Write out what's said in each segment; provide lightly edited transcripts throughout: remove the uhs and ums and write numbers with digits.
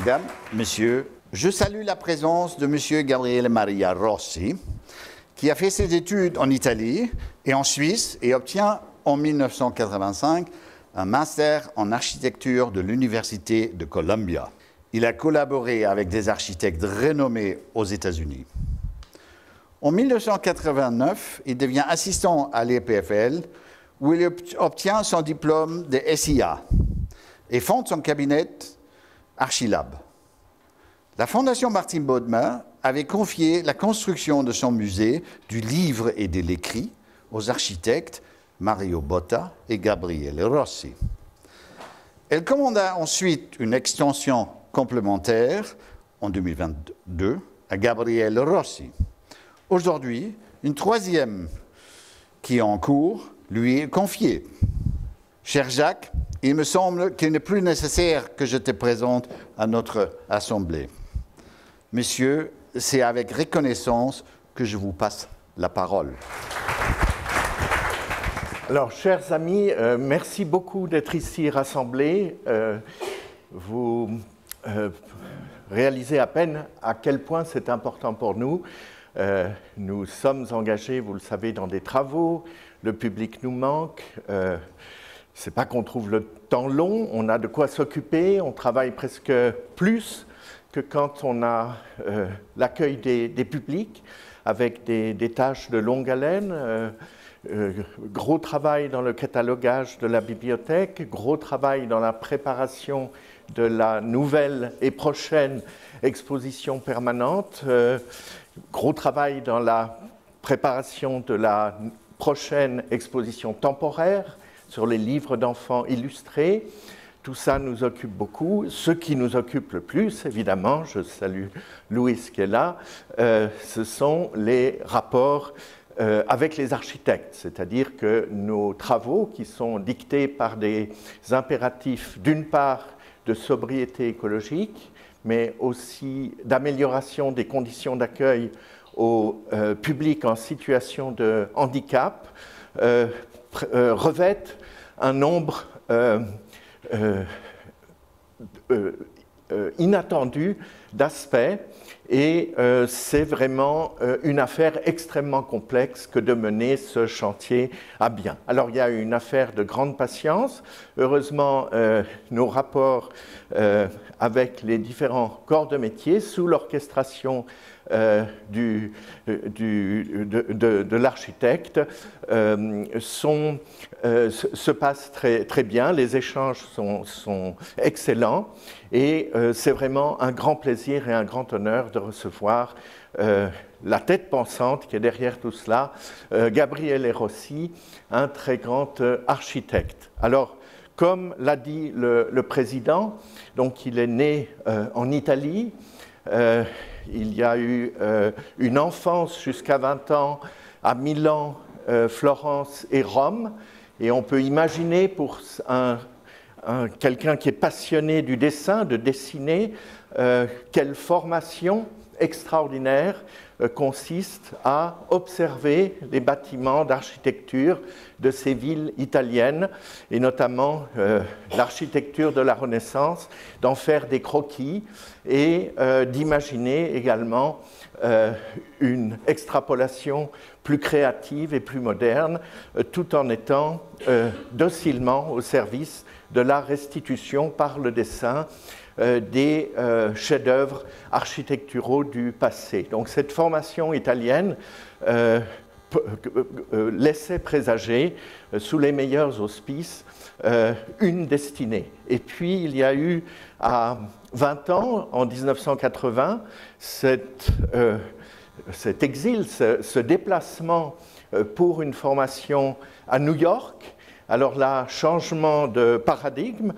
Mesdames, Messieurs, je salue la présence de M. Gabriele Maria Rossi, qui a fait ses études en Italie et en Suisse et obtient en 1985 un master en architecture de l'Université de Columbia. Il a collaboré avec des architectes renommés aux États-Unis. En 1989, il devient assistant à l'EPFL, où il obtient son diplôme de SIA et fonde son cabinet Archilab. La Fondation Martin Bodmer avait confié la construction de son musée du livre et de l'écrit aux architectes Mario Botta et Gabriele Rossi. Elle commanda ensuite une extension complémentaire en 2022 à Gabriele Rossi. Aujourd'hui, une troisième qui est en cours lui est confiée. Cher Jacques, il me semble qu'il n'est plus nécessaire que je te présente à notre assemblée. Messieurs, c'est avec reconnaissance que je vous passe la parole. Alors, chers amis, merci beaucoup d'être ici rassemblés. Vous réalisez à peine à quel point c'est important pour nous. Nous sommes engagés, vous le savez, dans des travaux. Le public nous manque. C'est pas qu'on trouve le temps long, on a de quoi s'occuper, on travaille presque plus que quand on a l'accueil des publics avec des tâches de longue haleine. Gros travail dans le catalogage de la bibliothèque, gros travail dans la préparation de la nouvelle et prochaine exposition permanente, gros travail dans la préparation de la prochaine exposition temporaire sur les livres d'enfants illustrés. Tout ça nous occupe beaucoup. Ce qui nous occupe le plus, évidemment, je salue Louis qui est là, ce sont les rapports avec les architectes, c'est-à-dire que nos travaux qui sont dictés par des impératifs d'une part de sobriété écologique, mais aussi d'amélioration des conditions d'accueil au public en situation de handicap, revêtent un nombre inattendu d'aspects et c'est vraiment une affaire extrêmement complexe que de mener ce chantier à bien. Alors il y a une affaire de grande patience. Heureusement, nos rapports avec les différents corps de métier sous l'orchestration de l'architecte se passent très bien, les échanges sont excellents et c'est vraiment un grand plaisir et un grand honneur de recevoir la tête pensante qui est derrière tout cela, Gabriele Rossi, un très grand architecte. Alors, comme l'a dit le président, donc il est né en Italie, il y a eu une enfance jusqu'à 20 ans à Milan, Florence et Rome. Et on peut imaginer pour quelqu'un qui est passionné du dessin, de dessiner, quelle formation extraordinaire consiste à observer les bâtiments d'architecture de ces villes italiennes, et notamment l'architecture de la Renaissance, d'en faire des croquis et d'imaginer également une extrapolation plus créative et plus moderne, tout en étant docilement au service de la restitution par le dessin des chefs-d'œuvre architecturaux du passé. Donc cette formation italienne laissait présager, sous les meilleurs auspices, une destinée. Et puis il y a eu à 20 ans, en 1980, cet exil, ce déplacement pour une formation à New York. Alors là, changement de paradigme,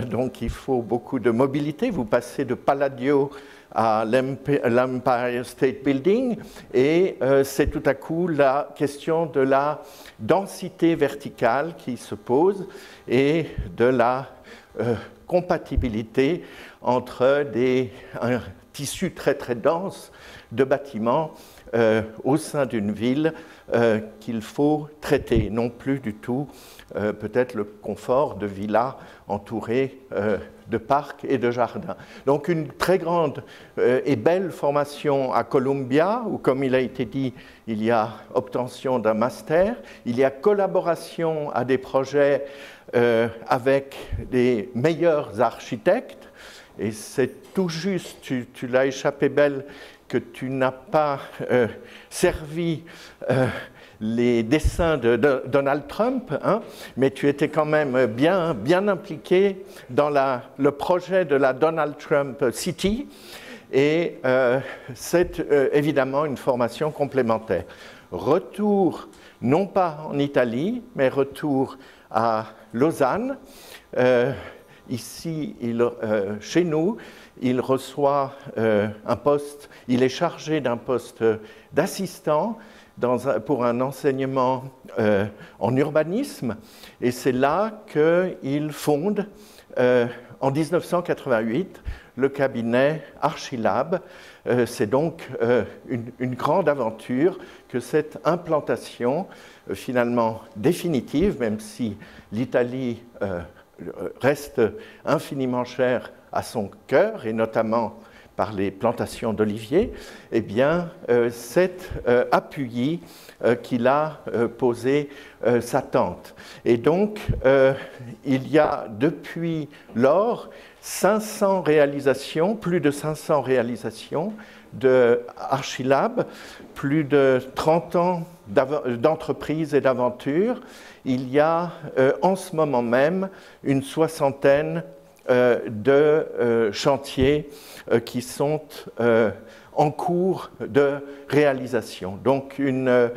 donc il faut beaucoup de mobilité. Vous passez de Palladio à l'Empire State Building et c'est tout à coup la question de la densité verticale qui se pose et de la compatibilité entre un tissu très très dense de bâtiments au sein d'une ville qu'il faut traiter, non plus du tout peut-être le confort de villas entourées de parcs et de jardins. Donc une très grande et belle formation à Columbia, où comme il a été dit, il y a obtention d'un master, il y a collaboration à des projets avec les meilleurs architectes, et c'est tout juste, tu l'as échappé belle, que tu n'as pas servi les dessins de Donald Trump, hein, mais tu étais quand même bien impliqué dans le projet de la Donald Trump City, et c'est évidemment une formation complémentaire. Retour, non pas en Italie, mais retour à Lausanne. Ici, chez nous, il reçoit un poste, il est chargé d'un poste d'assistant pour un enseignement en urbanisme, et c'est là qu'il fonde en 1988 le cabinet Archilab. C'est donc une grande aventure que cette implantation finalement définitive, même si l'Italie reste infiniment chère à son cœur, et notamment par les plantations d'oliviers, eh bien, c'est à Puyi qu'il a posé sa tente. Et donc, il y a depuis lors 500 réalisations, plus de 500 réalisations de Archilab, plus de 30 ans d'entreprise et d'aventure. Il y a en ce moment même une soixantaine de chantiers qui sont en cours de réalisation. Donc une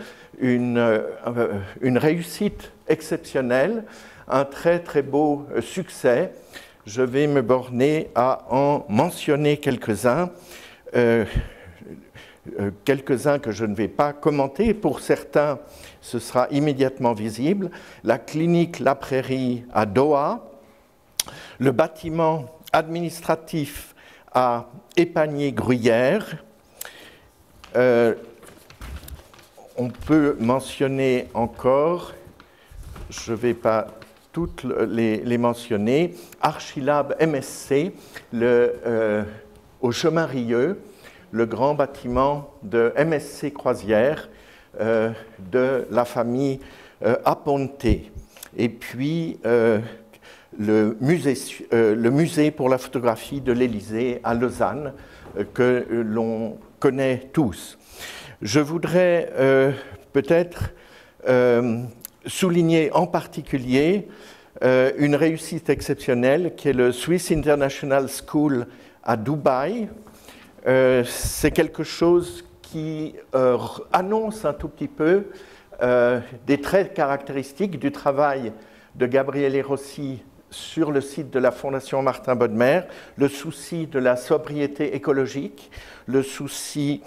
réussite exceptionnelle, un très très beau succès. Je vais me borner à en mentionner quelques-uns, quelques-uns que je ne vais pas commenter. Pour certains, ce sera immédiatement visible. La clinique La Prairie à Doha, le bâtiment administratif à Épagny-Gruyère. On peut mentionner encore, je ne vais pas toutes les mentionner, Archilab MSC, au Chemin Rieux, le grand bâtiment de MSC Croisière de la famille Aponte. Et puis le musée pour la photographie de l'Élysée à Lausanne, que l'on connaît tous. Je voudrais peut-être souligner en particulier une réussite exceptionnelle qui est le Swiss International School à Dubaï. C'est quelque chose qui annonce un tout petit peu des traits caractéristiques du travail de Gabriele Rossi sur le site de la Fondation Martin Bodmer, le souci de la sobriété écologique, le souci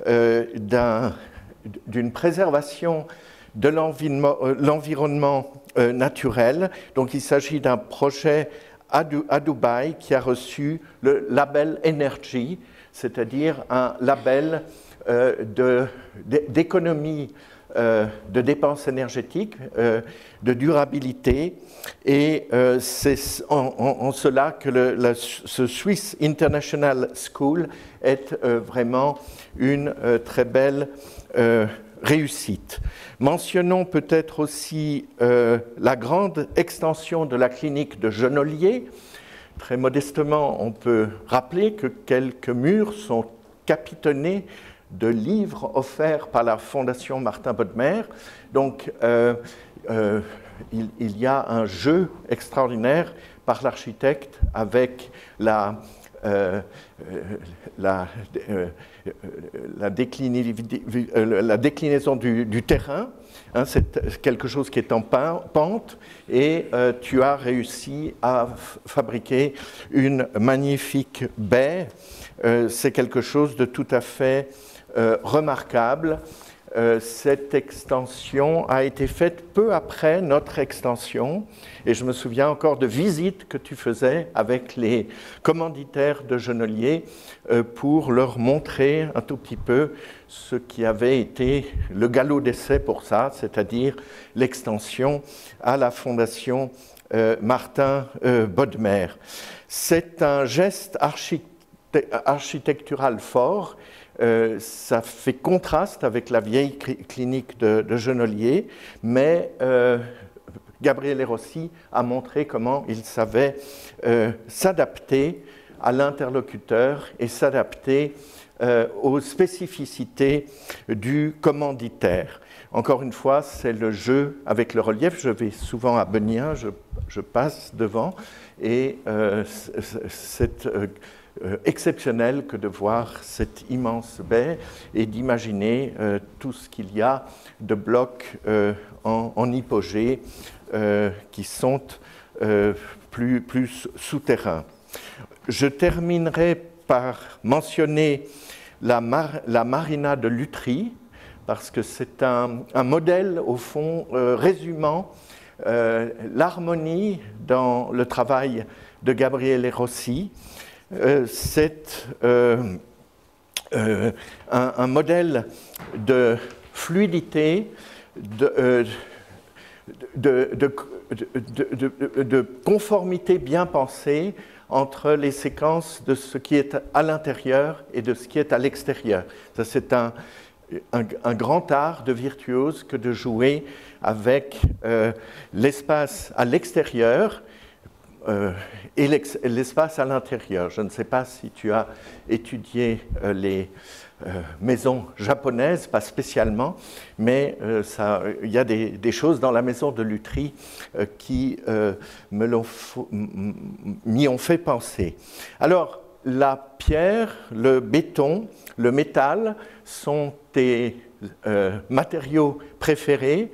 d'une préservation de l'environnement naturel. Donc il s'agit d'un projet à Dubaï qui a reçu le label Energy, c'est-à-dire un label d'économie de dépenses énergétiques, de durabilité, et c'est en cela que ce Swiss International School est vraiment une très belle réussite. Mentionnons peut-être aussi la grande extension de la clinique de Genolier. Très modestement, on peut rappeler que quelques murs sont capitonnés de livres offerts par la Fondation Martin Bodmer. Donc, il y a un jeu extraordinaire par l'architecte avec la déclinaison du terrain. Hein, c'est quelque chose qui est en pente, et tu as réussi à fabriquer une magnifique baie. C'est quelque chose de tout à fait remarquable. cette extension a été faite peu après notre extension, et je me souviens encore de visites que tu faisais avec les commanditaires de Genolier pour leur montrer un tout petit peu ce qui avait été le galop d'essai pour ça, c'est-à-dire l'extension à la Fondation Martin Bodmer. C'est un geste architectural fort. Ça fait contraste avec la vieille clinique de Genolier, mais Gabriele Rossi a montré comment il savait s'adapter à l'interlocuteur et s'adapter aux spécificités du commanditaire. Encore une fois, c'est le jeu avec le relief. Je vais souvent à Benien, je passe devant, et c'est exceptionnel que de voir cette immense baie et d'imaginer tout ce qu'il y a de blocs en hypogée qui sont plus souterrains. Je terminerai par mentionner la marina de Lutry, parce que c'est un modèle, au fond, résumant l'harmonie dans le travail de Gabriele Rossi. C'est un modèle de fluidité, de conformité bien pensée entre les séquences de ce qui est à l'intérieur et de ce qui est à l'extérieur. Ça, c'est un grand art de virtuose que de jouer avec l'espace à l'extérieur et l'espace à l'intérieur. Je ne sais pas si tu as étudié les maisons japonaises, pas spécialement, mais il y a des choses dans la maison de Lutry qui m'y ont fait penser. Alors, la pierre, le béton, le métal sont tes matériaux préférés,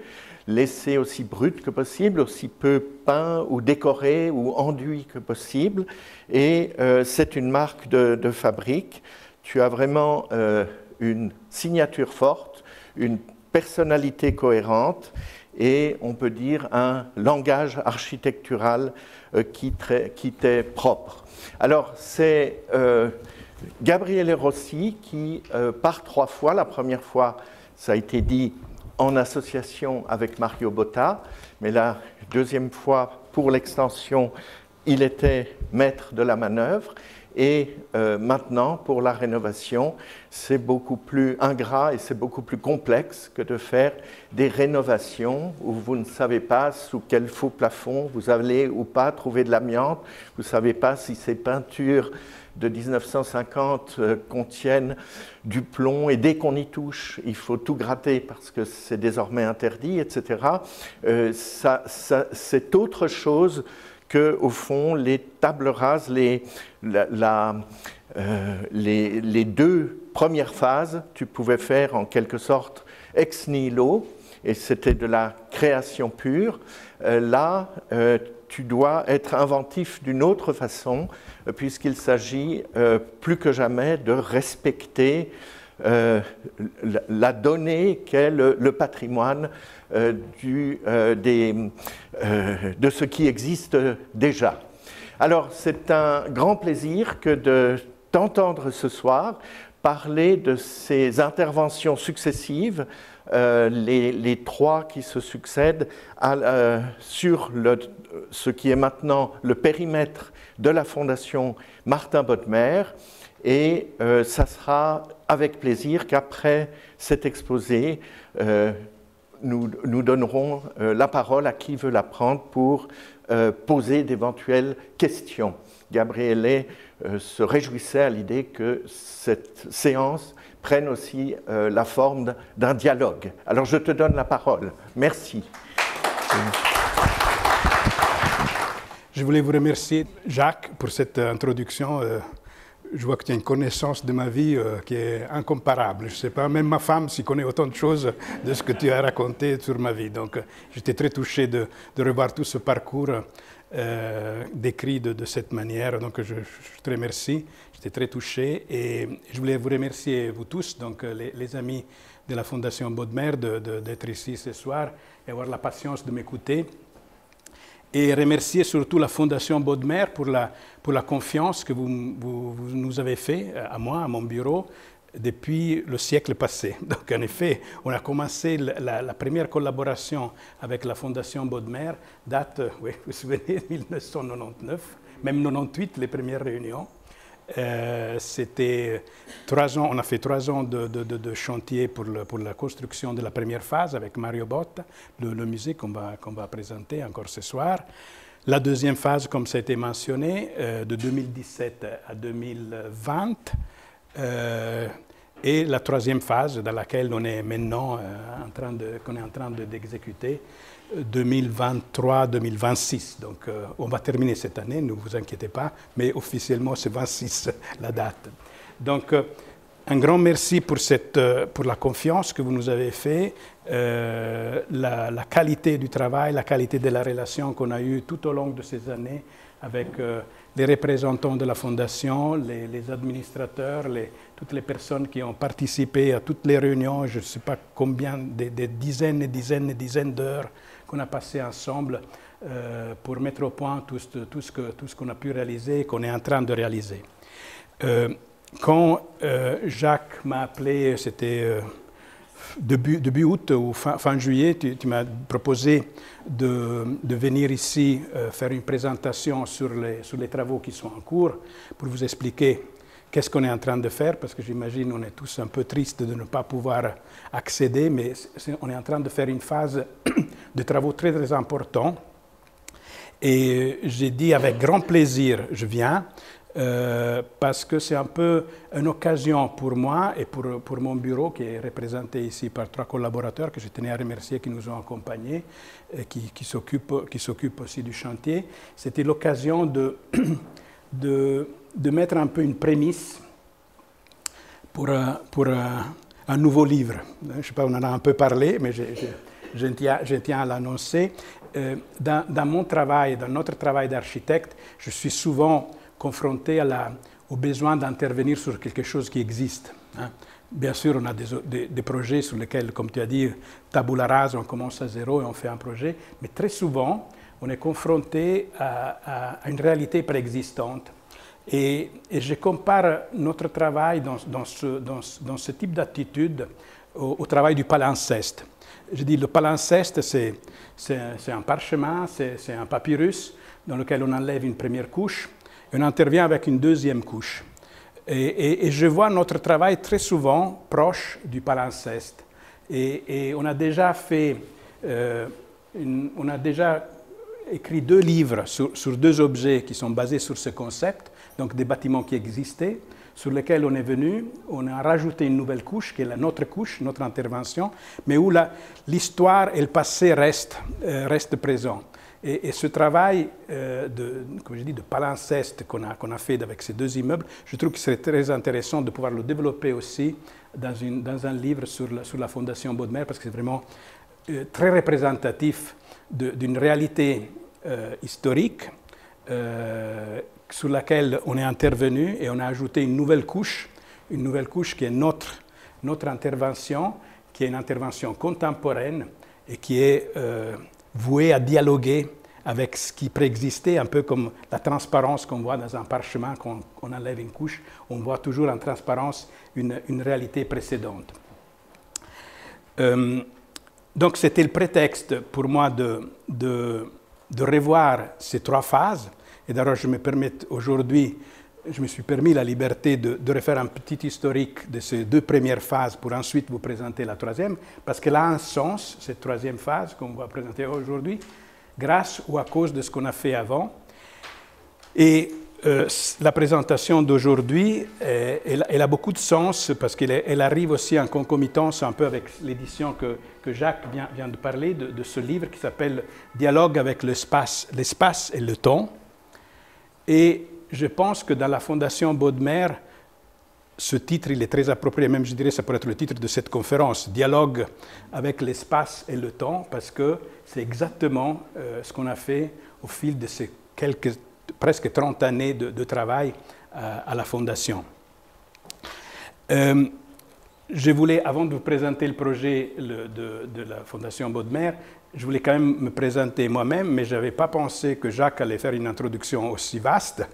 laissés aussi bruts que possible, aussi peu peints ou décorés ou enduits que possible. Et c'est une marque de fabrique. Tu as vraiment une signature forte, une personnalité cohérente et on peut dire un langage architectural qui t'est propre. Alors c'est Gabriele Rossi qui, par 3 fois, la première fois, ça a été dit en association avec Mario Botta, mais la deuxième fois, pour l'extension, il était maître de la manœuvre. Et maintenant, pour la rénovation, c'est beaucoup plus ingrat et c'est beaucoup plus complexe que de faire des rénovations où vous ne savez pas sous quel faux plafond vous allez ou pas trouver de l'amiante, vous ne savez pas si ces peintures de 1950 contiennent du plomb et dès qu'on y touche, il faut tout gratter parce que c'est désormais interdit, etc. C'est autre chose que, au fond, les tables rases, les 2 premières phases, tu pouvais faire en quelque sorte ex nihilo, et c'était de la création pure. Là, tu dois être inventif d'une autre façon, puisqu'il s'agit plus que jamais de respecter la donnée qu'est le patrimoine de ce qui existe déjà. Alors, c'est un grand plaisir que de t'entendre ce soir parler de ces interventions successives, les 3 qui se succèdent sur ce qui est maintenant le périmètre de la Fondation Martin Bodmer. Et ça sera avec plaisir qu'après cet exposé, nous donnerons la parole à qui veut la prendre pour poser d'éventuelles questions. Gabriele se réjouissait à l'idée que cette séance prenne aussi la forme d'un dialogue. Alors je te donne la parole. Merci. Je voulais vous remercier, Jacques, pour cette introduction je vois que tu as une connaissance de ma vie qui est incomparable. Je ne sais pas, même ma femme s'y connaît autant de choses de ce que tu as raconté sur ma vie. Donc, j'étais très touché de revoir tout ce parcours décrit de cette manière. Donc, je te remercie. J'étais très touché. Et je voulais vous remercier, vous tous, donc les amis de la Fondation Bodmer, d'être ici ce soir et avoir la patience de m'écouter. Et remercier surtout la Fondation Bodmer pour la confiance que vous nous avez fait, à moi, à mon bureau, depuis le siècle passé. Donc, en effet, on a commencé la première collaboration avec la Fondation Bodmer, date, oui, vous vous souvenez, 1999, même 98, les premières réunions. C'était 3 ans, on a fait 3 ans de chantier pour la construction de la première phase avec Mario Botta, le musée qu'on va présenter encore ce soir. La deuxième phase, comme ça a été mentionné, de 2017 à 2020. Et la troisième phase dans laquelle on est maintenant en train d'exécuter, 2023-2026. Donc, on va terminer cette année, ne vous inquiétez pas, mais officiellement, c'est 26 la date. Donc, un grand merci pour la confiance que vous nous avez fait, la qualité du travail, la qualité de la relation qu'on a eue tout au long de ces années avec les représentants de la Fondation, les administrateurs, toutes les personnes qui ont participé à toutes les réunions, je ne sais pas combien, des dizaines et dizaines et dizaines d'heures qu'on a passé ensemble pour mettre au point tout ce qu'on a pu réaliser et qu'on est en train de réaliser. Quand Jacques m'a appelé, c'était début août ou fin juillet, tu m'as proposé de venir ici faire une présentation sur les travaux qui sont en cours pour vous expliquer qu'est-ce qu'on est en train de faire, parce que j'imagine on est tous un peu tristes de ne pas pouvoir accéder, mais on est en train de faire une phase de travaux très, très importants. Et j'ai dit avec grand plaisir, je viens, parce que c'est un peu une occasion pour moi et pour mon bureau, qui est représenté ici par 3 collaborateurs que je tenais à remercier, qui nous ont accompagnés, et qui s'occupent aussi du chantier. C'était l'occasion de mettre un peu une prémisse pour un nouveau livre. Je ne sais pas, on en a un peu parlé, mais je tiens à l'annoncer. Dans mon travail, dans notre travail d'architecte, je suis souvent confronté au besoin d'intervenir sur quelque chose qui existe. Hein. Bien sûr, on a des projets sur lesquels, comme tu as dit, tabula rasa, on commence à zéro et on fait un projet, mais très souvent, on est confronté à une réalité préexistante. Et je compare notre travail dans ce type d'attitude au travail du palimpseste. Je dis le palimpseste, c'est un parchemin, c'est un papyrus dans lequel on enlève une première couche et on intervient avec une deuxième couche. Et je vois notre travail très souvent proche du palimpseste. Et on a déjà écrit 2 livres sur 2 objets qui sont basés sur ce concept, donc des bâtiments qui existaient, sur lesquels on est venu, on a rajouté une nouvelle couche, qui est notre couche, notre intervention, mais où l'histoire et le passé restent présents. Et ce travail comme je dis, de palimpseste qu'on a fait avec ces 2 immeubles, je trouve que serait très intéressant de pouvoir le développer aussi dans un livre sur la Fondation Bodmer, parce que c'est vraiment très représentatif d'une réalité historique sur laquelle on est intervenu, et on a ajouté une nouvelle couche qui est notre intervention, qui est une intervention contemporaine et qui est vouée à dialoguer avec ce qui préexistait, un peu comme la transparence qu'on voit dans un parchemin, quand on enlève une couche, on voit toujours en transparence une réalité précédente. Donc c'était le prétexte pour moi de revoir ces 3 phases. Et d'ailleurs, je me suis permis la liberté de refaire un petit historique de ces 2 premières phases pour ensuite vous présenter la 3e, parce qu'elle a un sens, cette 3e phase qu'on va présenter aujourd'hui, grâce ou à cause de ce qu'on a fait avant. Et la présentation d'aujourd'hui, elle a beaucoup de sens, parce qu'elle arrive aussi en concomitance un peu avec l'édition que Jacques vient de parler, de ce livre qui s'appelle « Dialogue avec l'espace et le temps ». Et je pense que dans la Fondation Baudemer, ce titre, il est très approprié, même je dirais ça pourrait être le titre de cette conférence, Dialogue avec l'espace et le temps, parce que c'est exactement ce qu'on a fait au fil de ces presque 30 années de travail à la Fondation. Je voulais, avant de vous présenter le projet de la Fondation Baudemer, je voulais quand même me présenter moi-même, mais je n'avais pas pensé que Jacques allait faire une introduction aussi vaste.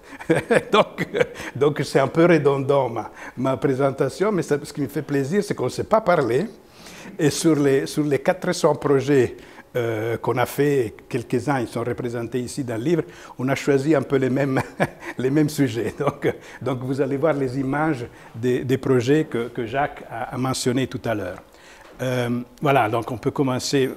donc c'est un peu redondant ma présentation, mais ce qui me fait plaisir, c'est qu'on ne s'est pas parlé. Et sur les 400 projets qu'on a fait, quelques-uns ils sont représentés ici dans le livre, on a choisi un peu les mêmes, les mêmes sujets. Donc vous allez voir les images des projets que Jacques a mentionnés tout à l'heure. Voilà, donc on peut commencer.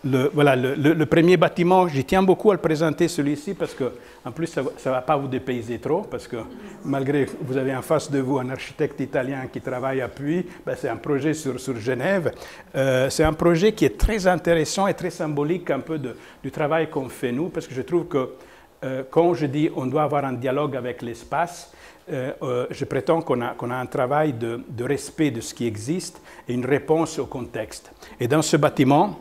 Le premier bâtiment, j'y tiens beaucoup à le présenter celui-ci parce que, en plus, ça ne va pas vous dépayser trop parce que malgré que vous avez en face de vous un architecte italien qui travaille à Puy, ben c'est un projet sur Genève. C'est un projet qui est très intéressant et très symbolique un peu du travail qu'on fait nous parce que je trouve que quand je dis on doit avoir un dialogue avec l'espace, je prétends qu'on a un travail de respect de ce qui existe et une réponse au contexte. Et dans ce bâtiment,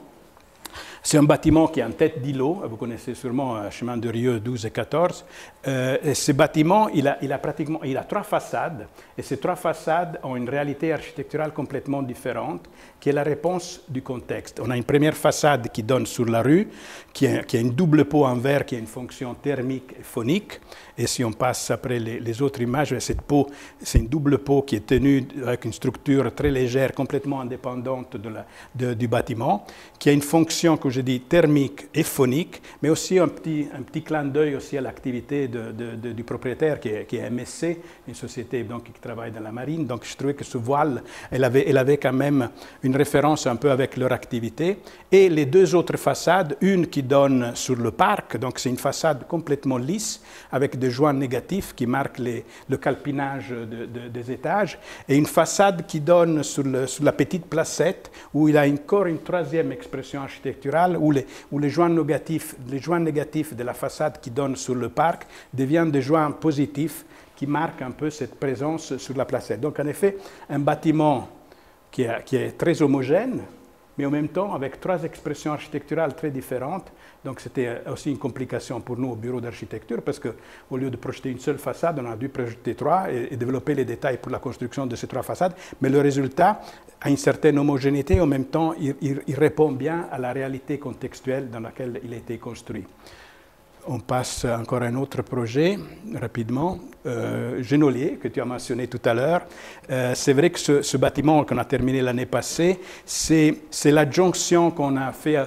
c'est un bâtiment qui est en tête d'îlot, vous connaissez sûrement chemin de Rieux 12 et 14. Et ce bâtiment, il a 3 façades, et ces 3 façades ont une réalité architecturale complètement différente, qui est la réponse du contexte. On a une première façade qui donne sur la rue, qui a une double peau en verre, qui a une fonction thermique et phonique. Et si on passe après les autres images, cette peau, c'est une double peau qui est tenue avec une structure très légère, complètement indépendante du bâtiment, qui a une fonction, comme je dis, thermique et phonique, mais aussi un petit clin d'œil aussi à l'activité du propriétaire qui est MSC, une société donc, qui travaille dans la marine. Donc je trouvais que ce voile, elle avait quand même une référence un peu avec leur activité. Et les 2 autres façades, une qui donne sur le parc, donc c'est une façade complètement lisse, avec des joints négatifs qui marquent le calpinage des étages, et une façade qui donne sur la petite placette, où il y a encore une 3e expression architecturale, où les joints négatifs de la façade qui donne sur le parc deviennent des joints positifs qui marquent un peu cette présence sur la placette. Donc en effet, un bâtiment qui est très homogène, mais en même temps avec 3 expressions architecturales très différentes. Donc c'était aussi une complication pour nous au bureau d'architecture, parce qu'au lieu de projeter une seule façade, on a dû projeter 3 et développer les détails pour la construction de ces 3 façades. Mais le résultat a une certaine homogénéité, en même temps il répond bien à la réalité contextuelle dans laquelle il a été construit. On passe encore à un autre projet, rapidement. Genolier, que tu as mentionné tout à l'heure. C'est vrai que ce bâtiment qu'on a terminé l'année passée, c'est l'adjonction qu'on a fait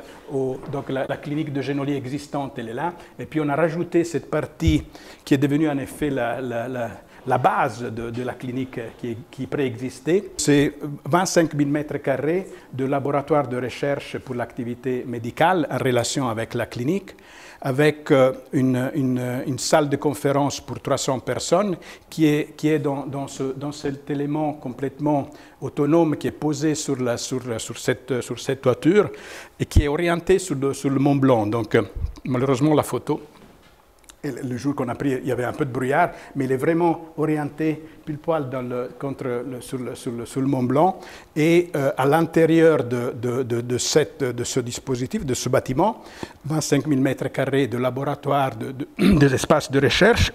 donc la clinique de Genolier existante, elle est là. Et puis on a rajouté cette partie qui est devenue en effet la base de la clinique qui préexistait. C'est 25 000 m² de laboratoire de recherche pour l'activité médicale en relation avec la clinique, avec une salle de conférence pour 300 personnes qui est dans cet élément complètement autonome qui est posé sur cette toiture et qui est orienté sur le Mont Blanc. Donc malheureusement la photo, le jour qu'on a pris, il y avait un peu de brouillard, mais il est vraiment orienté pile poil sur le Mont Blanc. Et à l'intérieur de ce dispositif, de ce bâtiment, 25 000 m² de laboratoire, des espaces de recherche,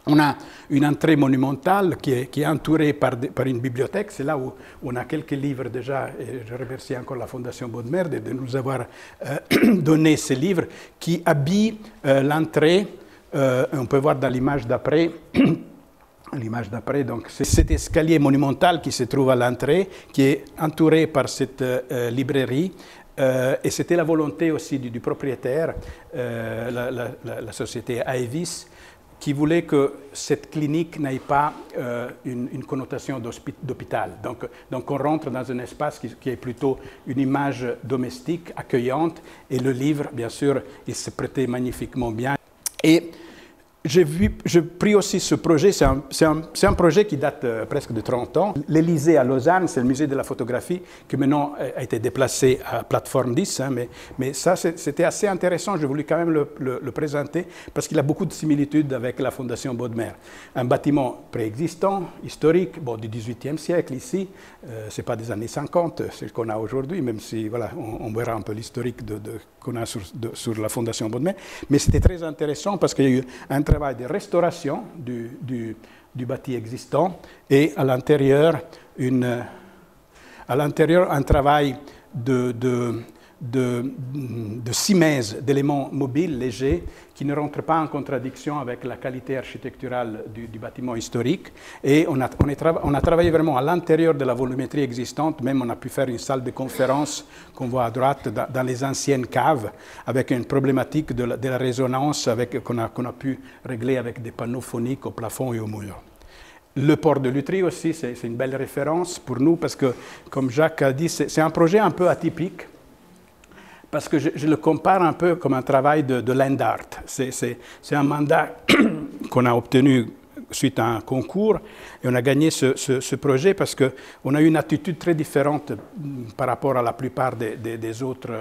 on a une entrée monumentale qui est entourée par une bibliothèque. C'est là où on a quelques livres déjà, et je remercie encore la Fondation Baudemer de nous avoir donné ces livres qui habillent l'entrée. On peut voir dans l'image d'après, donc c'est cet escalier monumental qui se trouve à l'entrée, qui est entouré par cette librairie. Et c'était la volonté aussi du propriétaire, la société Aevis, qui voulait que cette clinique n'ait pas une connotation d'hôpital. Donc on rentre dans un espace qui est plutôt une image domestique, accueillante, et le livre, bien sûr, il se prêtait magnifiquement bien. Et j'ai pris aussi ce projet, c'est un projet qui date presque de 30 ans. L'Élysée à Lausanne, c'est le musée de la photographie qui maintenant a été déplacé à Plateforme 10, hein, mais ça c'était assez intéressant, j'ai voulu quand même le présenter parce qu'il a beaucoup de similitudes avec la Fondation Bodmer. Un bâtiment préexistant, historique, bon, du XVIIIe siècle ici, ce n'est pas des années 50, c'est ce qu'on a aujourd'hui, même si voilà, on verra un peu l'historique qu'on a sur la Fondation Bodmer, mais c'était très intéressant parce qu'il y a eu un travail de restauration du bâti existant et à l'intérieur un travail de simèse d'éléments mobiles, légers, qui ne rentrent pas en contradiction avec la qualité architecturale du bâtiment historique. Et on a travaillé vraiment à l'intérieur de la volumétrie existante, même on a pu faire une salle de conférence qu'on voit à droite dans les anciennes caves, avec une problématique de la résonance qu'on a pu régler avec des panneaux phoniques au plafond et au mur. Le port de Lutry aussi, c'est une belle référence pour nous, parce que, comme Jacques a dit, c'est un projet un peu atypique, parce que je le compare un peu comme un travail de land art. C'est un mandat qu'on a obtenu suite à un concours, et on a gagné ce projet parce qu'on a eu une attitude très différente par rapport à la plupart des autres,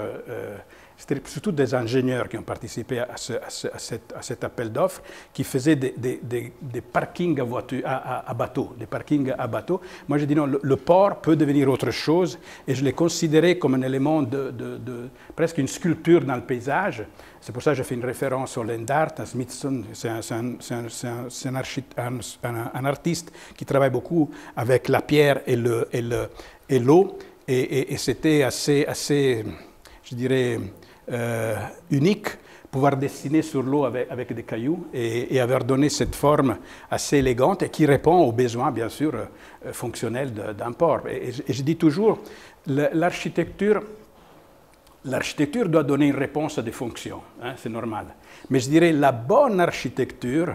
surtout des ingénieurs qui ont participé à cet appel d'offres, qui faisaient des parkings à bateau, des parkings à bateau. Moi, j'ai dit non, le port peut devenir autre chose, et je l'ai considéré comme un élément presque une sculpture dans le paysage. C'est pour ça que j'ai fait une référence au land art. Smithson, c'est un artiste qui travaille beaucoup avec la pierre et l'eau, et c'était assez, je dirais, unique, pouvoir dessiner sur l'eau avec des cailloux et avoir donné cette forme assez élégante et qui répond aux besoins, bien sûr, fonctionnels d'un port. Et je dis toujours, l'architecture doit donner une réponse à des fonctions, hein, c'est normal. Mais je dirais la bonne architecture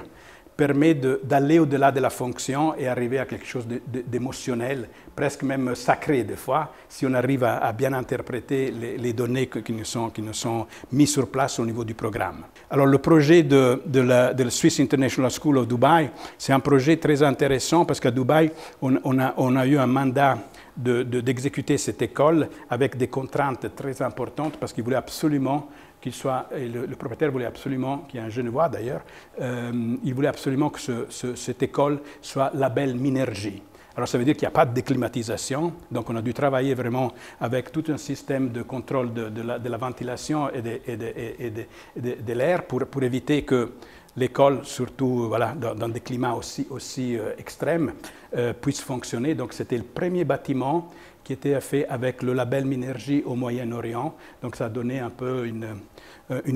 permet d'aller au-delà de la fonction et arriver à quelque chose d'émotionnel, presque même sacré des fois, si on arrive à bien interpréter les données qui nous sont mises sur place au niveau du programme. Alors le projet de la Swiss International School of Dubai, c'est un projet très intéressant parce qu'à Dubaï, on a eu un mandat d'exécuter cette école avec des contraintes très importantes parce qu'il voulait absolument le propriétaire voulait absolument, qui est un Genevois d'ailleurs, il voulait absolument que cette école soit label Minergie. Alors ça veut dire qu'il n'y a pas de déclimatisation, donc on a dû travailler vraiment avec tout un système de contrôle de la ventilation et de l'air pour éviter que l'école, surtout voilà, dans des climats aussi extrêmes, puisse fonctionner. Donc c'était le premier bâtiment qui était fait avec le label Minergie au Moyen-Orient. Donc ça a donné un peu une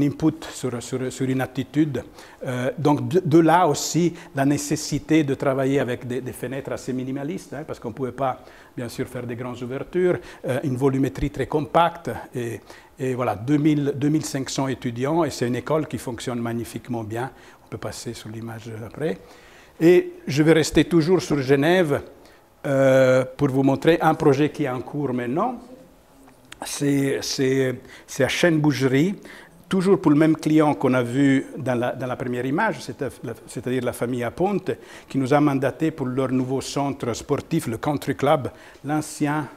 input sur une attitude. Donc de là aussi la nécessité de travailler avec des fenêtres assez minimalistes, hein, parce qu'on ne pouvait pas bien sûr faire des grandes ouvertures, une volumétrie très compacte, et voilà, 2500 étudiants, et c'est une école qui fonctionne magnifiquement bien. On peut passer sur l'image après. Et je vais rester toujours sur Genève pour vous montrer un projet qui est en cours maintenant. C'est à Chêne-Bougerie, toujours pour le même client qu'on a vu dans la première image, c'est-à-dire la famille Aponte, qui nous a mandaté pour leur nouveau centre sportif, le Country Club, l'ancien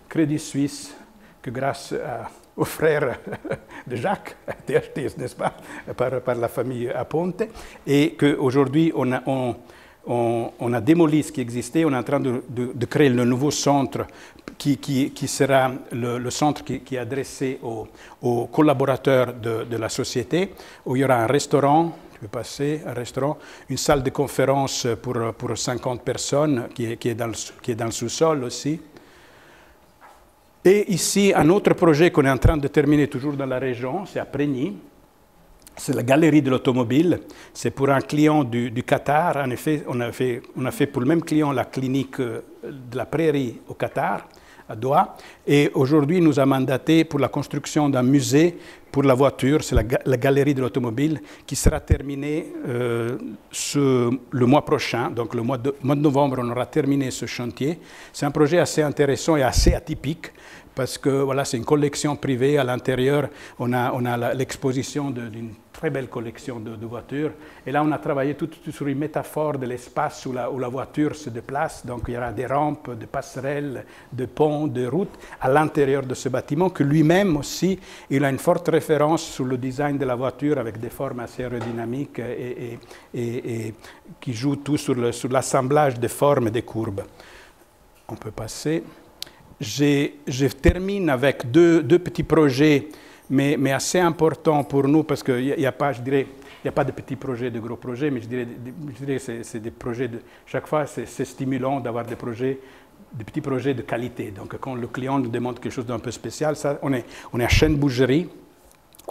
Crédit Suisse, que grâce aux frères de Jacques a été acheté, n'est-ce pas, par la famille Aponte, et qu'aujourd'hui on a démoli ce qui existait, on est en train de créer le nouveau centre qui sera le centre qui est adressé aux collaborateurs de la société, où il y aura un restaurant, tu peux passer, un restaurant, une salle de conférence pour 50 personnes qui est dans le sous-sol aussi. Et ici, un autre projet qu'on est en train de terminer toujours dans la région, c'est à Prégny. C'est la galerie de l'automobile. C'est pour un client du Qatar. En effet, on a fait pour le même client la clinique de la Prairie au Qatar, à Doha. Et aujourd'hui, il nous a mandaté pour la construction d'un musée pour la voiture. C'est la galerie de l'automobile qui sera terminée le mois prochain. Donc le mois de novembre, on aura terminé ce chantier. C'est un projet assez intéressant et assez atypique parce que voilà, c'est une collection privée. À l'intérieur, on a l'exposition d'une très belle collection de voitures. Et là, on a travaillé tout sur une métaphore de l'espace où la voiture se déplace. Donc, il y aura des rampes, des passerelles, des ponts, des routes à l'intérieur de ce bâtiment, que lui-même aussi, il a une forte référence sur le design de la voiture avec des formes assez aérodynamiques et qui jouent tout sur l'assemblage des formes et des courbes. On peut passer. Je termine avec deux petits projets, mais assez importants pour nous, parce qu'il n'y a pas, je dirais, il n'y a pas de petits projets, de gros projets, mais je dirais que c'est des projets, chaque fois c'est stimulant d'avoir des petits projets de qualité. Donc quand le client nous demande quelque chose d'un peu spécial, ça, on est à Chêne-Bougerie,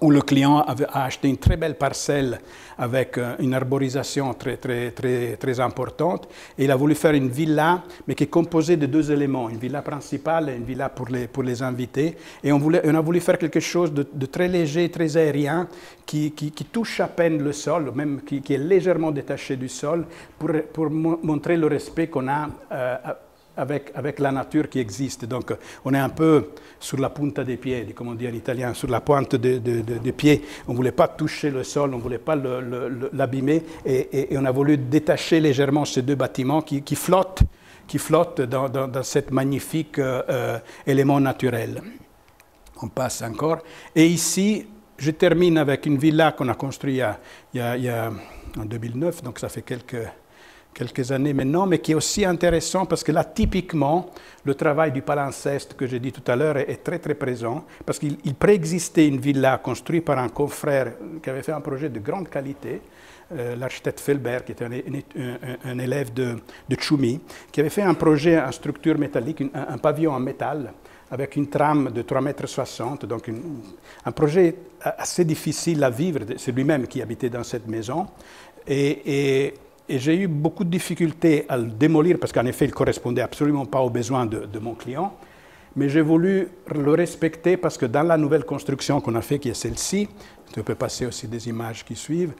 où le client a acheté une très belle parcelle avec une arborisation très importante. Et il a voulu faire une villa, mais qui est composée de deux éléments, une villa principale et une villa pour les invités. Et on a voulu faire quelque chose de très léger, très aérien, qui touche à peine le sol, même qui est légèrement détaché du sol, pour montrer le respect qu'on a avec la nature qui existe. Donc, on est un peu sur la punta des piedi, comme on dit en italien, sur la pointe des pieds. On ne voulait pas toucher le sol, on ne voulait pas l'abîmer, et on a voulu détacher légèrement ces deux bâtiments qui flottent dans cet magnifique élément naturel. On passe encore. Et ici, je termine avec une villa qu'on a construite en 2009, donc ça fait quelques années maintenant, mais qui est aussi intéressant parce que là, typiquement, le travail du palimpseste que j'ai dit tout à l'heure est très présent, parce qu'il préexistait une villa construite par un confrère qui avait fait un projet de grande qualité, l'architecte Felbert, qui était un élève de Tchoumi, qui avait fait un projet en structure métallique, un pavillon en métal, avec une trame de 3,60 m, donc un projet assez difficile à vivre. C'est lui-même qui habitait dans cette maison. Et j'ai eu beaucoup de difficultés à le démolir parce qu'en effet, il ne correspondait absolument pas aux besoins de mon client. Mais j'ai voulu le respecter parce que dans la nouvelle construction qu'on a fait, qui est celle-ci, tu peux passer aussi des images qui suivent,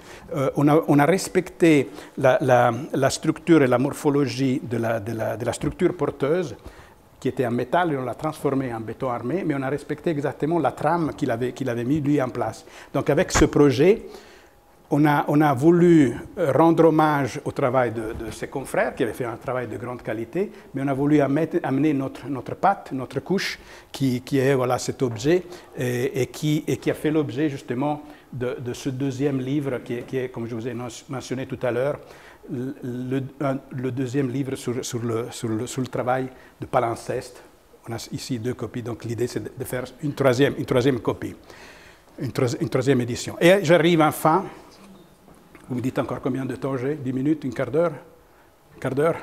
on a respecté la structure et la morphologie de la structure porteuse, qui était en métal, et on l'a transformé en béton armé, mais on a respecté exactement la trame qu'il avait mis lui en place. Donc avec ce projet, on a voulu rendre hommage au travail de ses confrères qui avaient fait un travail de grande qualité, mais on a voulu amener notre patte, notre couche, qui est voilà, cet objet, et qui a fait l'objet justement de ce deuxième livre qui est, comme je vous ai mentionné tout à l'heure, le deuxième livre sur le travail de palimpseste. On a ici deux copies, donc l'idée c'est de faire une troisième copie, une troisième édition. Et j'arrive enfin. Vous me dites encore combien de temps j'ai? 10 minutes, une quart d'heure? Un quart d'heure?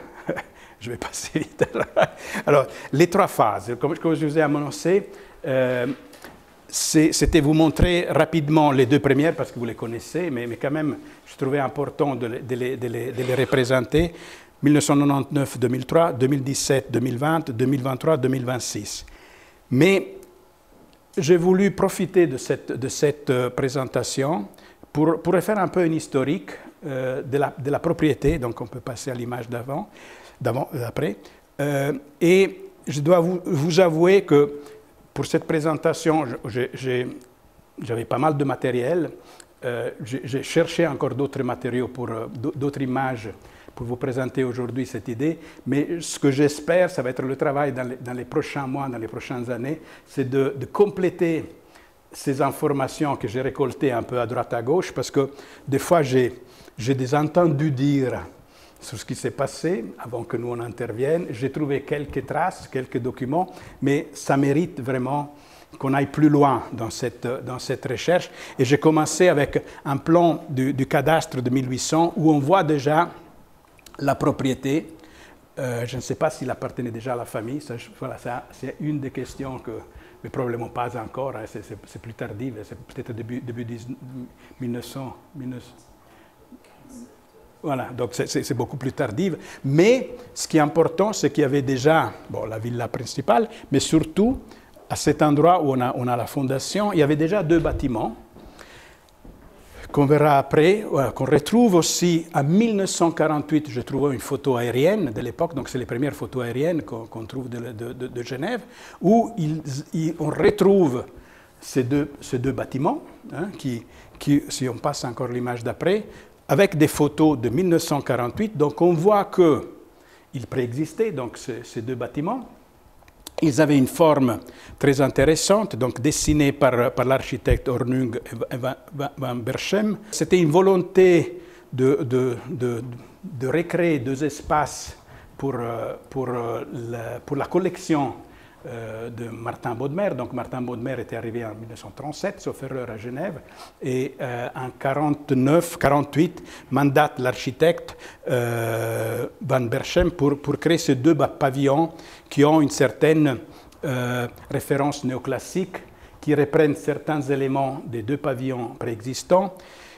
Je vais passer vite. Alors, les trois phases, comme je vous ai annoncé, c'était vous montrer rapidement les deux premières, parce que vous les connaissez, mais quand même, je trouvais important de les représenter. 1999-2003, 2017-2020, 2023-2026. Mais j'ai voulu profiter de cette présentation pour faire un peu une historique de la propriété, donc on peut passer à l'image d'après. Et je dois vous avouer que pour cette présentation, j'avais pas mal de matériel. J'ai cherché encore d'autres matériaux, d'autres images pour vous présenter aujourd'hui cette idée. Mais ce que j'espère, ça va être le travail dans les prochains mois, dans les prochaines années, c'est de compléter ces informations que j'ai récoltées un peu à droite à gauche, parce que des fois j'ai des entendus dire sur ce qui s'est passé avant que nous on intervienne. J'ai trouvé quelques traces, quelques documents, mais ça mérite vraiment qu'on aille plus loin dans cette recherche. Et j'ai commencé avec un plan du cadastre de 1800 où on voit déjà la propriété. Je ne sais pas s'il appartenait déjà à la famille. Voilà, c'est une des questions que... mais probablement pas encore, hein, c'est plus tardif, c'est peut-être début 1900. Voilà, donc c'est beaucoup plus tardif. Mais ce qui est important, c'est qu'il y avait déjà la villa principale, mais surtout, à cet endroit où on a la fondation, il y avait déjà deux bâtiments qu'on verra après, qu'on retrouve aussi en 1948. Je trouvais une photo aérienne de l'époque, donc c'est les premières photos aériennes qu'on trouve de Genève, où on retrouve ces deux bâtiments, hein, qui, si on passe encore l'image d'après, avec des photos de 1948. Donc on voit qu'ils préexistaient, donc ces deux bâtiments. Ils avaient une forme très intéressante, donc dessinée par l'architecte Ornung et van Berchem. C'était une volonté de recréer deux espaces pour la collection de Martin Bodmer. Donc Martin Bodmer était arrivé en 1937, sauf erreur, à Genève, et en 1948 mandate l'architecte van Berchem pour créer ces deux pavillons qui ont une certaine référence néoclassique, qui reprennent certains éléments des deux pavillons préexistants.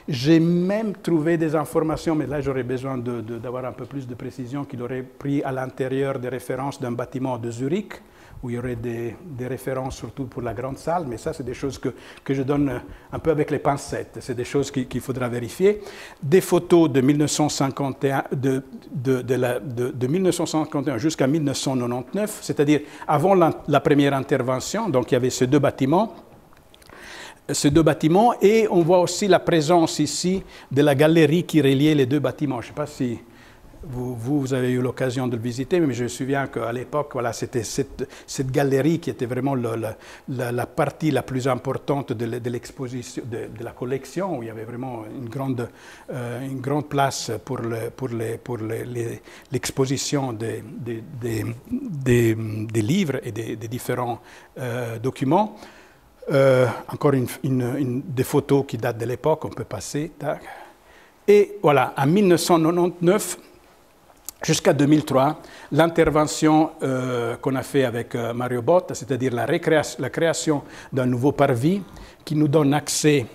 J'ai même trouvé des informations, mais là j'aurais besoin d'avoir un peu plus de précision, qu'il aurait pris à l'intérieur des références d'un bâtiment de Zurich, où il y aurait des références surtout pour la grande salle, mais ça c'est des choses que je donne un peu avec les pincettes, c'est des choses qu'il faudra vérifier. Des photos de 1951, de 1951 jusqu'à 1999, c'est-à-dire avant la première intervention, donc il y avait ces deux bâtiments, et on voit aussi la présence ici de la galerie qui reliait les deux bâtiments. Je ne sais pas si vous avez eu l'occasion de le visiter, mais je me souviens qu'à l'époque, voilà, c'était cette galerie qui était vraiment la partie la plus importante de l'exposition, de la collection, où il y avait vraiment une grande place pour l'exposition des livres et des différents documents. Encore des photos qui datent de l'époque, on peut passer. Tac. Et voilà, en 1999, jusqu'à 2003, l'intervention qu'on a fait avec Mario Botta, c'est-à-dire la création d'un nouveau parvis qui nous donne accès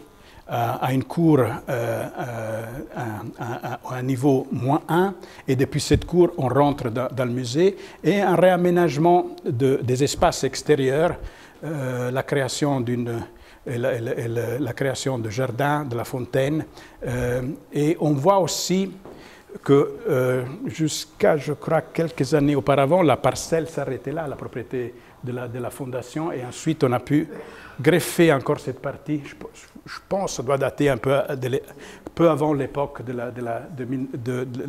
à une cour à un niveau -1, et depuis cette cour, on rentre dans le musée, et un réaménagement des espaces extérieurs, la création la création de jardins, de la fontaine, et on voit aussi que jusqu'à, je crois, quelques années auparavant, la parcelle s'arrêtait là, la propriété de la fondation, et ensuite on a pu greffer encore cette partie. Je pense que ça doit dater un peu avant l'époque de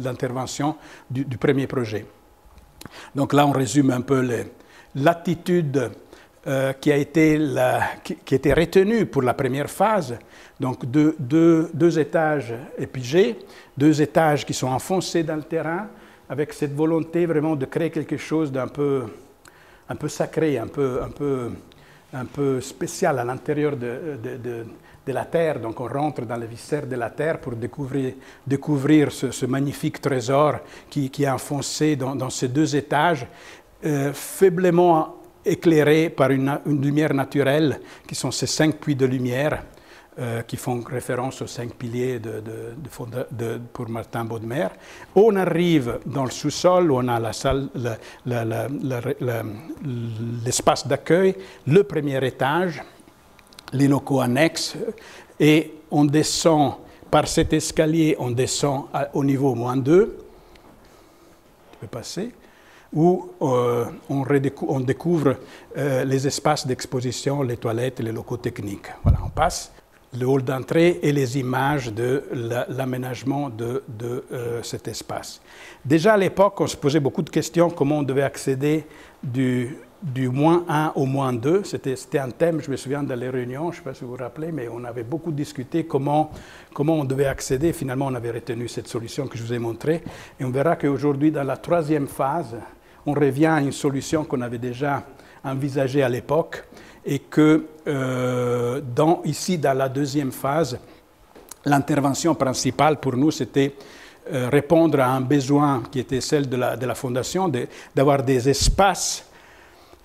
l'intervention du premier projet. Donc là, on résume un peu l'attitude qui a été retenue pour la première phase. Donc deux étages épigés, 2 étages qui sont enfoncés dans le terrain, avec cette volonté vraiment de créer quelque chose d'un peu sacré, un peu spécial à l'intérieur de la terre. Donc on rentre dans les viscères de la terre pour découvrir ce magnifique trésor qui est enfoncé dans ces 2 étages, faiblement éclairé par une lumière naturelle, qui sont ces 5 puits de lumière, qui font référence aux 5 piliers pour Martin Bodmer. On arrive dans le sous-sol, où on a la salle, l'espace d'accueil, le premier étage, les locaux annexes, et on descend par cet escalier, on descend au niveau -2. Tu peux passer. Où on découvre les espaces d'exposition, les toilettes et les locaux techniques. Voilà, on passe le hall d'entrée et les images de l'aménagement de cet espace. Déjà à l'époque, on se posait beaucoup de questions, comment on devait accéder du -1 au -2. C'était un thème, je me souviens, dans les réunions, je ne sais pas si vous vous rappelez, mais on avait beaucoup discuté comment on devait accéder. Finalement, on avait retenu cette solution que je vous ai montrée. Et on verra qu'aujourd'hui, dans la 3e phase, on revient à une solution qu'on avait déjà envisagée à l'époque, et que ici, dans la 2e phase, l'intervention principale pour nous, c'était répondre à un besoin qui était celle de la Fondation, d'avoir des espaces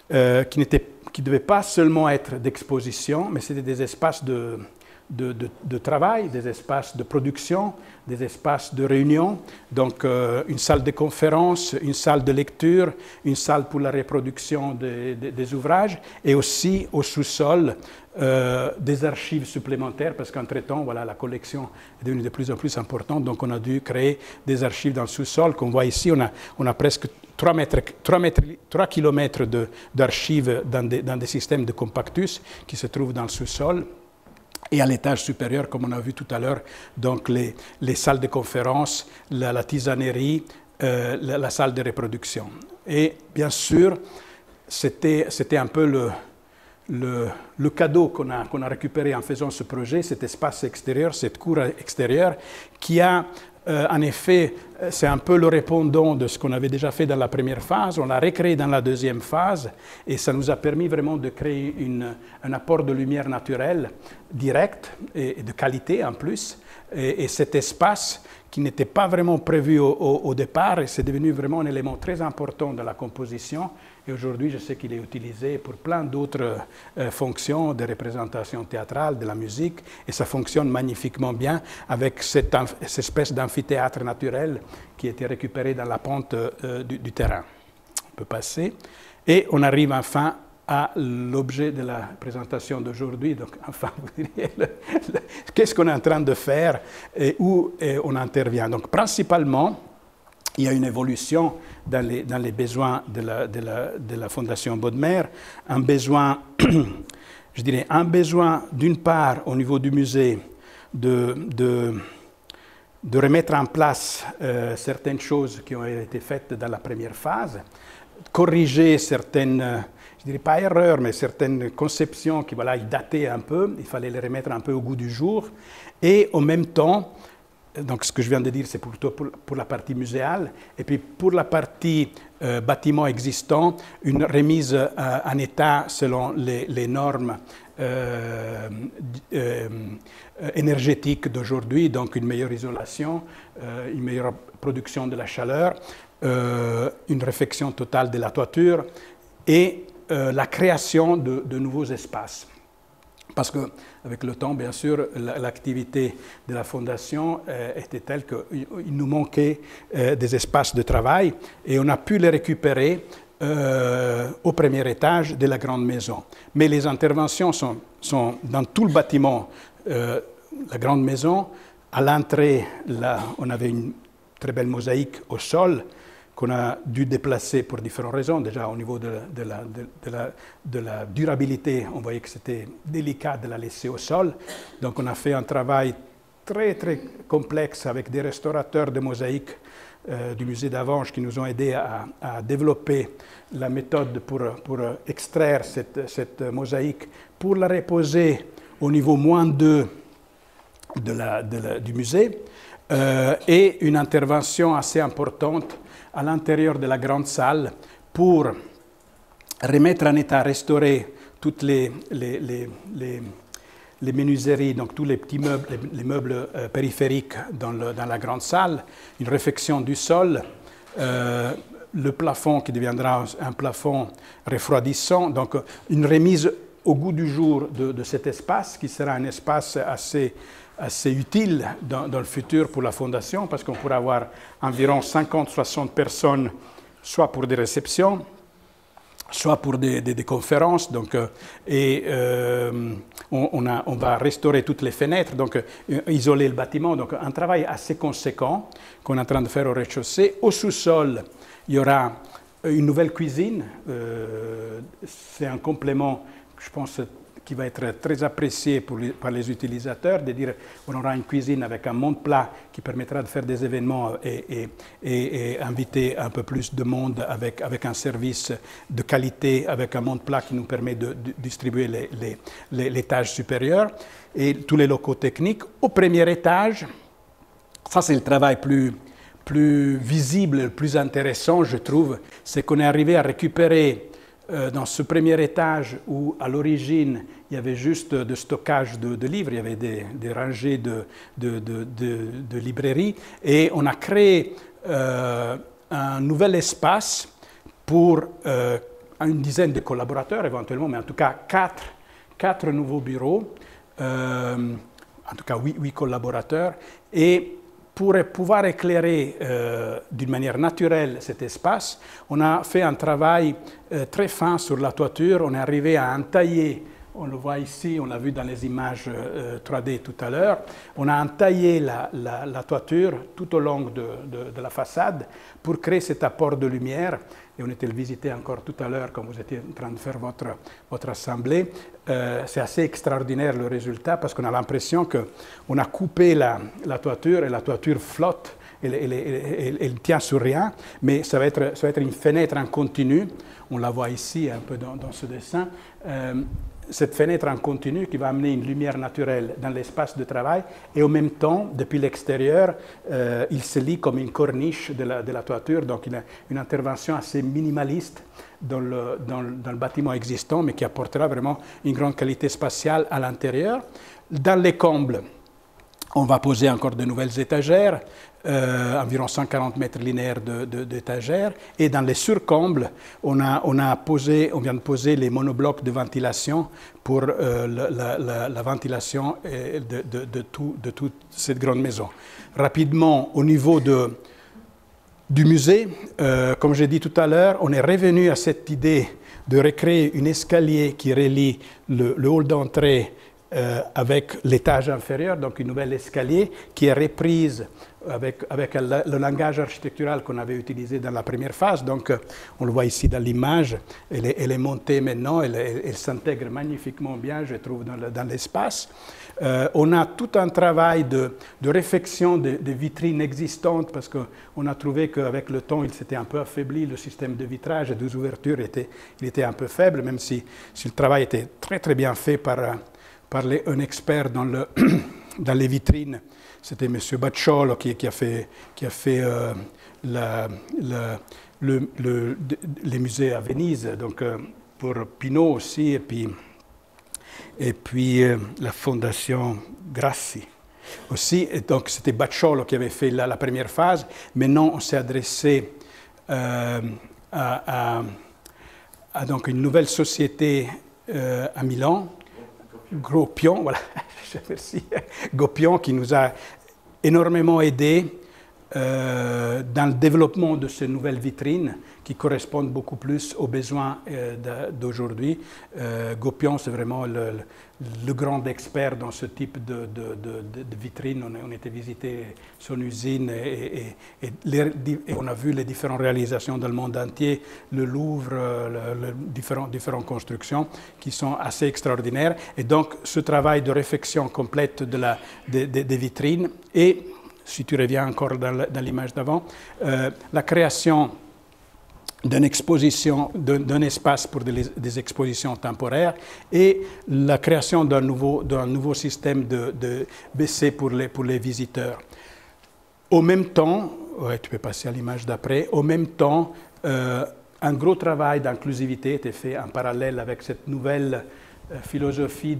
qui ne devaient pas seulement être d'exposition, mais c'était des espaces de travail, des espaces de production, des espaces de réunion, donc une salle de conférence, une salle de lecture, une salle pour la reproduction des ouvrages, et aussi au sous-sol des archives supplémentaires, parce qu'entre-temps, voilà, la collection est devenue de plus en plus importante, donc on a dû créer des archives dans le sous-sol. Comme on voit ici, on a presque 3 kilomètres d'archives dans des systèmes de compactus qui se trouvent dans le sous-sol. Et à l'étage supérieur, comme on a vu tout à l'heure, donc les salles de conférence, la tisanerie, la salle de reproduction. Et bien sûr, c'était un peu le cadeau qu'on a récupéré en faisant ce projet, cet espace extérieur, cette cour extérieure, qui a, en effet, c'est un peu le répondant de ce qu'on avait déjà fait dans la première phase. On l'a recréé dans la deuxième phase, et ça nous a permis vraiment de créer un apport de lumière naturelle, direct, et de qualité en plus. Et cet espace, qui n'était pas vraiment prévu au départ, c'est devenu vraiment un élément très important de la composition. Et aujourd'hui, je sais qu'il est utilisé pour plein d'autres fonctions de représentation théâtrale, de la musique, et ça fonctionne magnifiquement bien avec cette espèce d'amphithéâtre naturel qui a été récupéré dans la pente du terrain. On peut passer. Et on arrive enfin à l'objet de la présentation d'aujourd'hui. Donc, enfin, vous diriez, qu'est-ce qu'on est en train de faire et où on intervient. Donc, principalement, il y a une évolution dans les besoins de la Fondation Bodmer, un besoin, je dirais, un besoin d'une part au niveau du musée de remettre en place certaines choses qui ont été faites dans la première phase, corriger certaines, je dirais pas erreurs, mais certaines conceptions qui voilà, dataient un peu, il fallait les remettre un peu au goût du jour, et en même temps, donc ce que je viens de dire, c'est plutôt pour la partie muséale. Et puis pour la partie bâtiment existant, une remise en état selon les normes énergétiques d'aujourd'hui, donc une meilleure isolation, une meilleure production de la chaleur, une réfection totale de la toiture et la création de nouveaux espaces. Parce qu'avec le temps, bien sûr, l'activité de la Fondation était telle qu'il nous manquait des espaces de travail et on a pu les récupérer au premier étage de la grande maison. Mais les interventions sont dans tout le bâtiment. La grande maison, à l'entrée, là, on avait une très belle mosaïque au sol qu'on a dû déplacer pour différentes raisons. Déjà, au niveau de la durabilité, on voyait que c'était délicat de la laisser au sol. Donc, on a fait un travail très, très complexe avec des restaurateurs de mosaïques du musée d'Avanches qui nous ont aidés à développer la méthode pour extraire cette mosaïque, pour la reposer au niveau -2 du musée, et une intervention assez importante à l'intérieur de la grande salle pour remettre en état, restaurer toutes les menuiseries, donc tous les petits meubles, les meubles périphériques dans la grande salle, une réfection du sol, le plafond qui deviendra un plafond refroidissant, donc une remise au goût du jour de cet espace qui sera un espace assez utile dans le futur pour la Fondation, parce qu'on pourra avoir environ 50-60 personnes, soit pour des réceptions, soit pour des conférences. Donc, on va restaurer toutes les fenêtres, donc isoler le bâtiment. Donc un travail assez conséquent qu'on est en train de faire au rez-de-chaussée. Au sous-sol, il y aura une nouvelle cuisine. C'est un complément, je pense, qui va être très apprécié par les utilisateurs, de dire on aura une cuisine avec un monte-plat qui permettra de faire des événements et inviter un peu plus de monde avec un service de qualité, avec un monte-plat qui nous permet de distribuer l'étage supérieur et tous les locaux techniques. Au premier étage, ça c'est le travail plus visible, le plus intéressant, je trouve, c'est qu'on est arrivé à récupérer dans ce premier étage où, à l'origine, il y avait juste de stockage de livres, il y avait des rangées de librairies, et on a créé un nouvel espace pour une dizaine de collaborateurs éventuellement, mais en tout cas quatre nouveaux bureaux, en tout cas 8 collaborateurs, et pour pouvoir éclairer d'une manière naturelle cet espace, on a fait un travail très fin sur la toiture. On est arrivé à entailler on le voit ici, on l'a vu dans les images 3D tout à l'heure. On a entaillé la toiture tout au long de la façade pour créer cet apport de lumière. Et on était le visiter encore tout à l'heure quand vous étiez en train de faire votre assemblée. C'est assez extraordinaire le résultat parce qu'on a l'impression qu'on a coupé la toiture et la toiture flotte. Elle tient sur rien, mais ça va être une fenêtre en continu. On la voit ici un peu dans ce dessin. Cette fenêtre en continu qui va amener une lumière naturelle dans l'espace de travail et en même temps, depuis l'extérieur, il se lie comme une corniche de la toiture. Donc, il a une intervention assez minimaliste dans le bâtiment existant, mais qui apportera vraiment une grande qualité spatiale à l'intérieur. Dans les combles, on va poser encore de nouvelles étagères, environ 140 mètres linéaires d'étagères. Et dans les surcombles, on vient de poser les monoblocs de ventilation pour la ventilation de toute cette grande maison. Rapidement, au niveau du musée, comme j'ai dit tout à l'heure, on est revenu à cette idée de recréer un escalier qui relie le hall d'entrée avec l'étage inférieur, donc une nouvelle escalier qui est reprise avec le langage architectural qu'on avait utilisé dans la première phase. Donc, on le voit ici dans l'image, elle est montée maintenant, elle s'intègre magnifiquement bien, je trouve, dans l'espace. On a tout un travail de réfection des vitrines existantes parce qu'on a trouvé qu'avec le temps, il s'était un peu affaibli, le système de vitrage et des ouvertures était un peu faible, même si le travail était très très bien fait par un expert dans les vitrines. C'était M. Bacciolo qui a fait les musées à Venise, donc pour Pinault aussi, et puis la Fondation Grassi aussi. Et donc c'était Bacciolo qui avait fait la première phase. Maintenant, on s'est adressé à donc une nouvelle société à Milan, Gopion, voilà, merci, Gopion, qui nous a énormément aidés dans le développement de ces nouvelles vitrines qui correspondent beaucoup plus aux besoins d'aujourd'hui. Gopion, c'est vraiment le grand expert dans ce type de vitrines. On était visiter son usine et on a vu les différentes réalisations dans le monde entier, le Louvre, différentes constructions qui sont assez extraordinaires. Et donc, ce travail de réflexion complète des vitrines et, si tu reviens encore dans l'image d'avant, la création d'une exposition, d'un espace pour des expositions temporaires et la création d'un nouveau système de WC pour les visiteurs. Au même temps, ouais, tu peux passer à l'image d'après, au même temps, un gros travail d'inclusivité était fait en parallèle avec cette nouvelle philosophie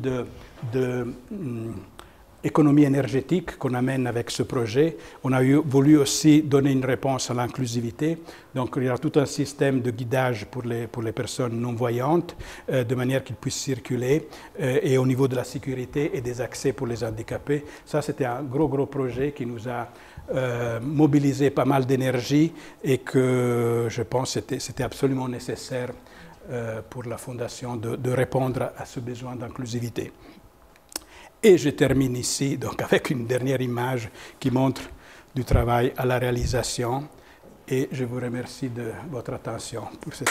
économie énergétique qu'on amène avec ce projet. On a voulu aussi donner une réponse à l'inclusivité. Donc, il y a tout un système de guidage pour les personnes non-voyantes, de manière qu'ils puissent circuler, et au niveau de la sécurité et des accès pour les handicapés. Ça, c'était un gros projet qui nous a mobilisé pas mal d'énergie et que, je pense, c'était absolument nécessaire pour la Fondation de répondre à ce besoin d'inclusivité. Et je termine ici donc, avec une dernière image qui montre du travail à la réalisation. Et je vous remercie de votre attention pour cette